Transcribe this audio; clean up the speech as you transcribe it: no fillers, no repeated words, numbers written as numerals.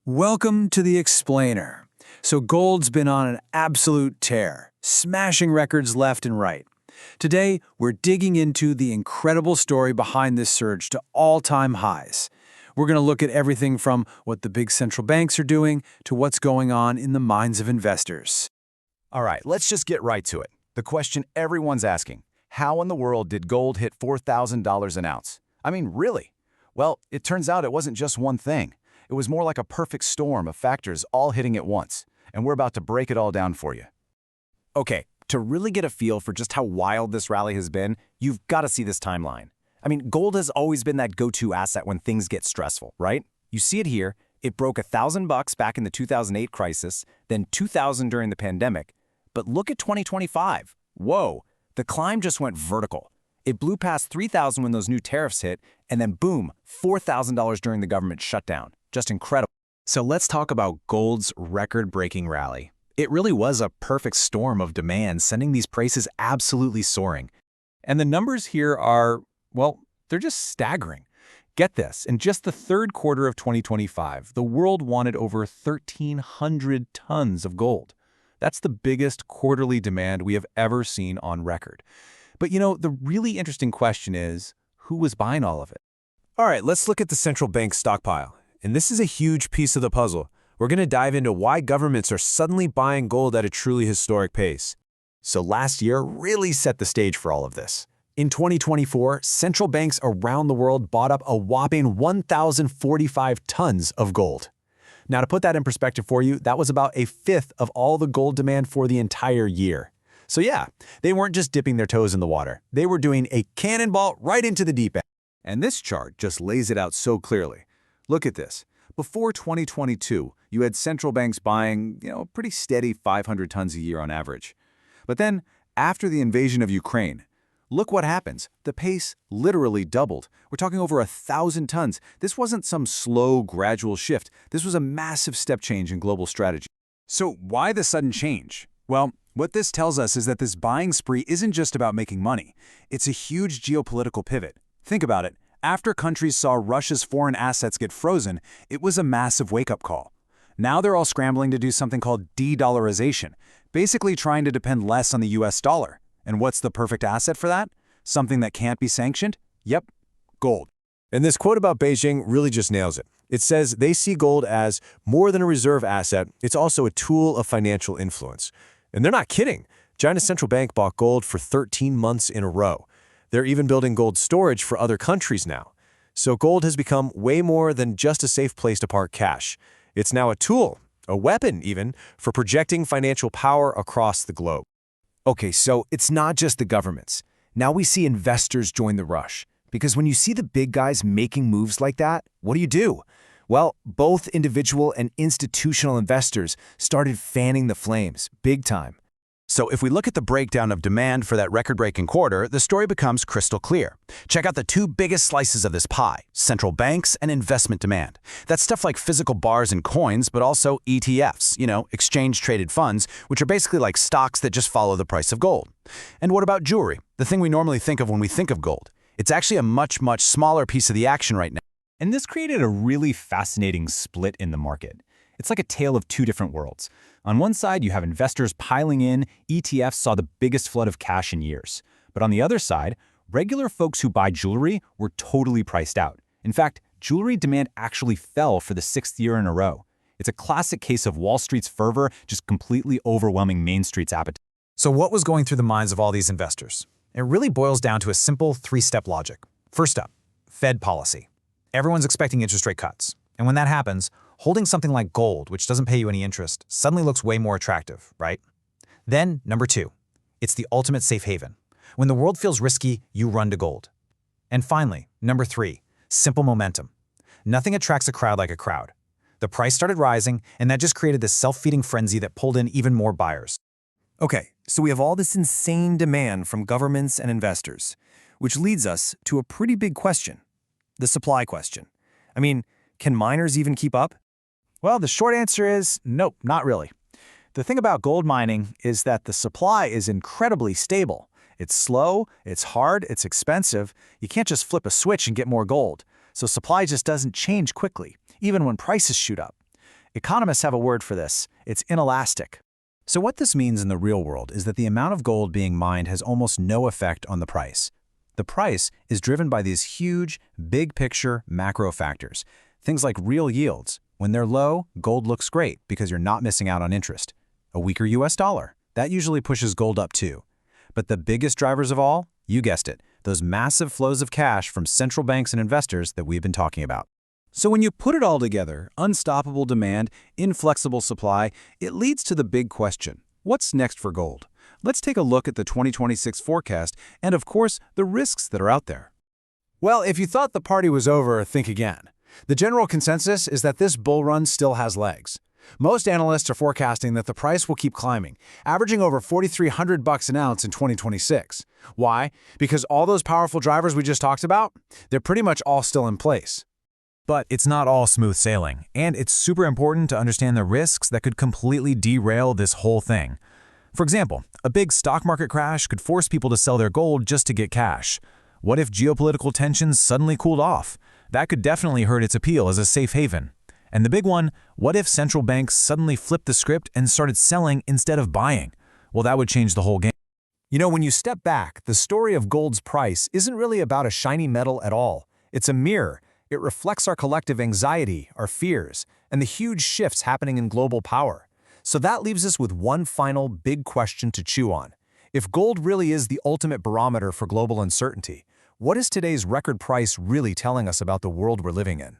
Welcome to the Explainer. So gold's been on an absolute tear, smashing records left and right. Today, we're digging into the incredible story behind this surge to all-time highs. We're going to look at everything from what the big central banks are doing to what's going on in the minds of investors. All right, let's just get right to it. The question everyone's asking, how in the world did gold hit $4,000 an ounce? I mean, really? Well, it turns out it wasn't just one thing. It was more like a perfect storm of factors all hitting at once, and we're about to break it all down for you. Okay, to really get a feel for just how wild this rally has been, you've got to see this timeline. I mean, gold has always been that go-to asset when things get stressful, right? You see it here. It broke $1,000 back in the 2008 crisis, then $2,000 during the pandemic. But look at 2025. Whoa, the climb just went vertical. It blew past $3,000 when those new tariffs hit, and then boom, $4,000 during the government shutdown. Just incredible. So let's talk about gold's record-breaking rally. It really was a perfect storm of demand, sending these prices absolutely soaring. And the numbers here are, well, they're just staggering. Get this, in just the third quarter of 2025, the world wanted over 1,300 tons of gold. That's the biggest quarterly demand we have ever seen on record. But you know, the really interesting question is, who was buying all of it? All right, let's look at the central bank stockpile. And this is a huge piece of the puzzle. We're going to dive into why governments are suddenly buying gold at a truly historic pace. So last year really set the stage for all of this. In 2024, central banks around the world bought up a whopping 1,045 tons of gold. Now, to put that in perspective for you, that was about a fifth of all the gold demand for the entire year. So yeah, they weren't just dipping their toes in the water. They were doing a cannonball right into the deep end. And this chart just lays it out so clearly. Look at this. Before 2022, you had central banks buying, a pretty steady 500 tons a year on average. But then, after the invasion of Ukraine, look what happens. The pace literally doubled. We're talking over 1,000 tons. This wasn't some slow, gradual shift. This was a massive step change in global strategy. So why the sudden change? Well, what this tells us is that this buying spree isn't just about making money. It's a huge geopolitical pivot. Think about it. After countries saw Russia's foreign assets get frozen, it was a massive wake-up call. Now they're all scrambling to do something called de-dollarization, basically trying to depend less on the US dollar. And what's the perfect asset for that? Something that can't be sanctioned? Yep, gold. And this quote about Beijing really just nails it. It says they see gold as more than a reserve asset, it's also a tool of financial influence. And they're not kidding. China's central bank bought gold for 13 months in a row. They're even building gold storage for other countries now. So gold has become way more than just a safe place to park cash. It's now a tool, a weapon even, for projecting financial power across the globe. Okay, so it's not just the governments. Now we see investors join the rush. Because when you see the big guys making moves like that, what do? Well, both individual and institutional investors started fanning the flames, big time. So if we look at the breakdown of demand for that record-breaking quarter, the story becomes crystal clear. Check out the two biggest slices of this pie, central banks and investment demand. That's stuff like physical bars and coins, but also ETFs, exchange-traded funds, which are basically like stocks that just follow the price of gold. And what about jewelry, the thing we normally think of when we think of gold? It's actually a much, much smaller piece of the action right now. And this created a really fascinating split in the market. It's like a tale of two different worlds. On one side, you have investors piling in. ETFs saw the biggest flood of cash in years. But on the other side, regular folks who buy jewelry were totally priced out. In fact, jewelry demand actually fell for the 6th year in a row. It's a classic case of Wall Street's fervor just completely overwhelming Main Street's appetite. So what was going through the minds of all these investors? It really boils down to a simple three-step logic. First up, Fed policy. Everyone's expecting interest rate cuts. And when that happens, holding something like gold, which doesn't pay you any interest, suddenly looks way more attractive, right? Then, number two, it's the ultimate safe haven. When the world feels risky, you run to gold. And finally, number three, simple momentum. Nothing attracts a crowd like a crowd. The price started rising, and that just created this self-feeding frenzy that pulled in even more buyers. Okay, so we have all this insane demand from governments and investors, which leads us to a pretty big question, the supply question. I mean, can miners even keep up? Well, the short answer is nope, not really. The thing about gold mining is that the supply is incredibly stable. It's slow, it's hard, it's expensive. You can't just flip a switch and get more gold. So supply just doesn't change quickly, even when prices shoot up. Economists have a word for this. It's inelastic. So what this means in the real world is that the amount of gold being mined has almost no effect on the price. The price is driven by these huge, big-picture macro factors. Things like real yields. When they're low, gold looks great because you're not missing out on interest. A weaker US dollar. That usually pushes gold up too. But the biggest drivers of all, you guessed it, those massive flows of cash from central banks and investors that we've been talking about. So when you put it all together, unstoppable demand, inflexible supply, it leads to the big question: what's next for gold? Let's take a look at the 2026 forecast and, of course, the risks that are out there. Well, if you thought the party was over, think again. The general consensus is that this bull run still has legs. Most analysts are forecasting that the price will keep climbing, averaging over $4,300 an ounce in 2026. Why? Because all those powerful drivers we just talked about, they're pretty much all still in place. But it's not all smooth sailing, and it's super important to understand the risks that could completely derail this whole thing. For example, a big stock market crash could force people to sell their gold just to get cash. What if geopolitical tensions suddenly cooled off? That could definitely hurt its appeal as a safe haven. And the big one, what if central banks suddenly flipped the script and started selling instead of buying? Well, that would change the whole game. You know, when you step back, the story of gold's price isn't really about a shiny metal at all. It's a mirror. It reflects our collective anxiety, our fears, and the huge shifts happening in global power. So that leaves us with one final big question to chew on. If gold really is the ultimate barometer for global uncertainty, what is today's record price really telling us about the world we're living in?